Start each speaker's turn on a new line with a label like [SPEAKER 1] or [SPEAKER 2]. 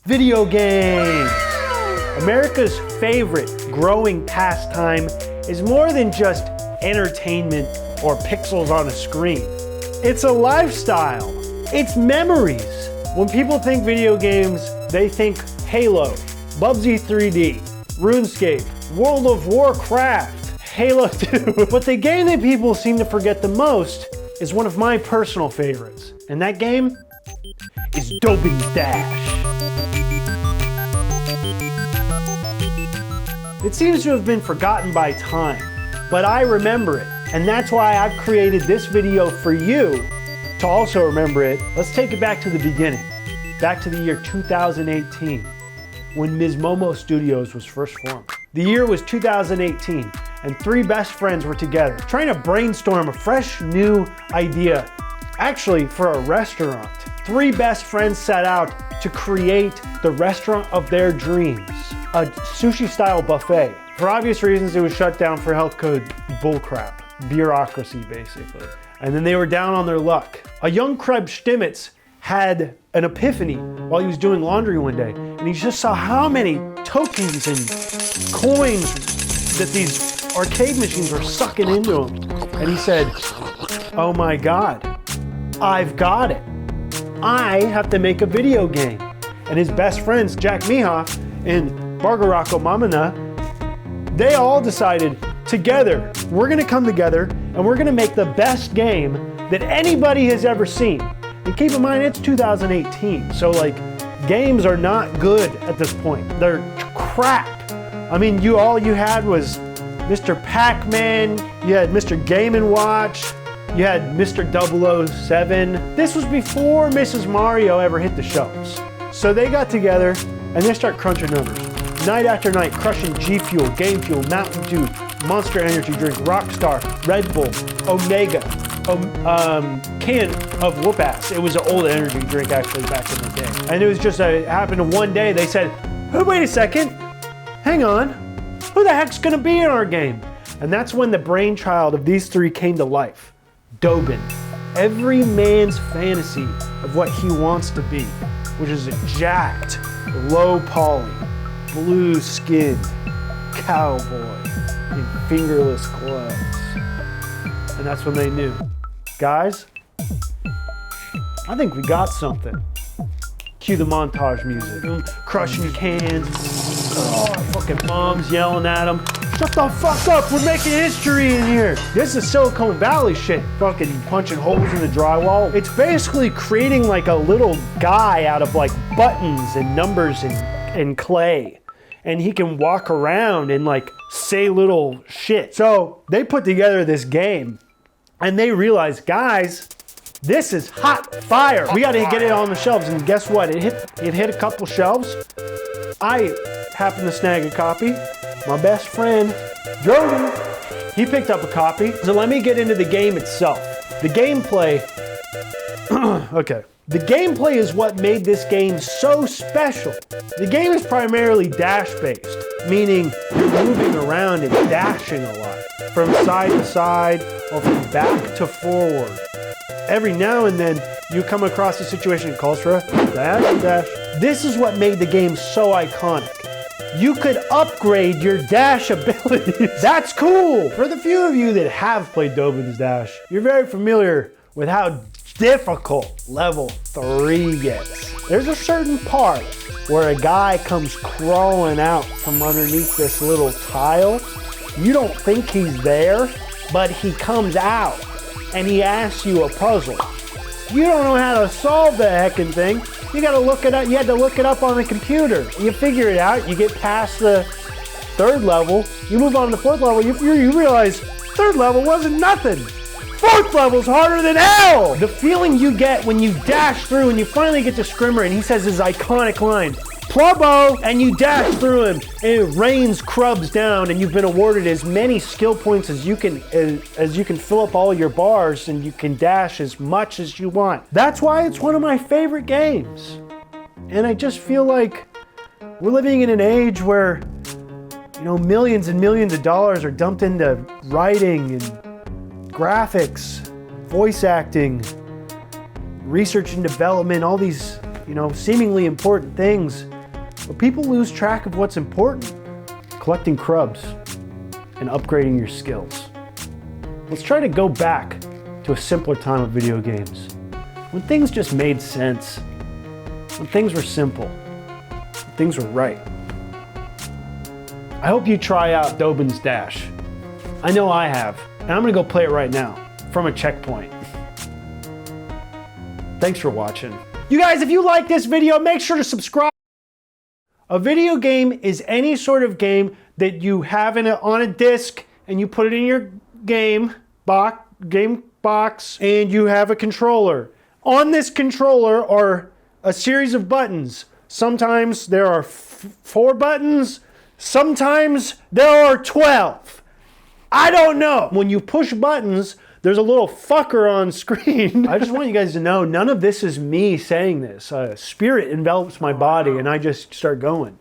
[SPEAKER 1] Video games! America's favorite growing pastime is more than just entertainment or pixels on a screen. It's a lifestyle. It's memories. When people think video games, they think Halo, Bubsy 3D, RuneScape, World of Warcraft, Halo 2. But the game that people seem to forget the most is one of my personal favorites. And that game is Dobin's Dash. It seems to have been forgotten by time, but I remember it. And that's why I've created this video for you to also remember it. Let's take it back to the beginning. Back to the year 2018, when Mizmomo Studios was first formed. The year was 2018, and three best friends were together, trying to brainstorm a fresh new idea, actually for a restaurant. Three best friends set out to create the restaurant of their dreams, a sushi-style buffet. For obvious reasons, it was shut down for health code bullcrap, bureaucracy basically. And then they were down on their luck. A young Krebs Stimitz had an epiphany while he was doing laundry one day, and he just saw how many tokens and coins that these arcade machines were sucking into him. And he said, oh my God, I've got it. I have to make a video game. And his best friends, Jack Mehoff and Bargarako Mamana, they all decided together, we're gonna come together and we're gonna make the best game that anybody has ever seen. And keep in mind, it's 2018, so like, games are not good at this point. They're crap. I mean, all you had was Mr. Pac-Man, you had Mr. Game & Watch, you had Mr. 007. This was before Mrs. Mario ever hit the shelves. So they got together and they start crunching numbers. Night after night, crushing G Fuel, Game Fuel, Mountain Dew, Monster Energy Drink, Rockstar, Red Bull, Omega, can of Whoop-Ass. It was an old energy drink actually back in the day. And it was just, it happened in one day. They said, oh, wait a second, hang on. Who the heck's gonna be in our game? And that's when the brainchild of these three came to life. Dobin. Every man's fantasy of what he wants to be, which is a jacked, low poly, blue skinned cowboy in fingerless gloves. And that's when they knew, guys, I think we got something. Cue the montage music. Crushing cans. Oh, fucking moms yelling at them. Shut the fuck up, we're making history in here. This is Silicon Valley shit. Fucking punching holes in the drywall. It's basically creating like a little guy out of like buttons and numbers and clay. And he can walk around and like say little shit. So they put together this game and they realized, guys, this is hot fire. We gotta get it on the shelves. And guess what? It hit a couple shelves. I happened to snag a copy. My best friend, Dobin, he picked up a copy. So let me get into the game itself. The gameplay, okay. The gameplay is what made this game so special. The game is primarily dash-based, meaning you're moving around and dashing a lot, from side to side or from back to forward. Every now and then, you come across a situation that calls for a dash. This is what made the game so iconic. You could upgrade your dash abilities. That's cool. For the few of you that have played Dobin's Dash, you're very familiar with how difficult level 3 gets. There's a certain part where a guy comes crawling out from underneath this little tile. You don't think he's there, but he comes out and he asks you a puzzle. You don't know how to solve the heckin' thing. You gotta look it up. You had to look it up on the computer. You figure it out. You get past the 3rd level. You move on to the 4th level. You realize 3rd level wasn't nothing. 4th level's harder than hell! The feeling you get when you dash through and you finally get to Scrimmer and he says his iconic line, Plubbo! And you dash through him and it rains crubs down and you've been awarded as many skill points as you can fill up all your bars and you can dash as much as you want. That's why it's one of my favorite games. And I just feel like we're living in an age where, you know, millions and millions of dollars are dumped into writing and graphics, voice acting, research and development, all these, you know, seemingly important things. But people lose track of what's important. Collecting crubs and upgrading your skills. Let's try to go back to a simpler time of video games. When things just made sense. When things were simple. When things were right. I hope you try out Dobin's Dash. I know I have, and I'm gonna go play it right now from a checkpoint. Thanks for watching. You guys, if you like this video, make sure to subscribe. A video game is any sort of game that you have on a disc and you put it in your game box and you have a controller. On this controller are a series of buttons. Sometimes there are 4 buttons, sometimes there are 12. I don't know. When you push buttons, there's a little fucker on screen. I just want you guys to know, none of this is me saying this. Spirit envelops my body and I just start going.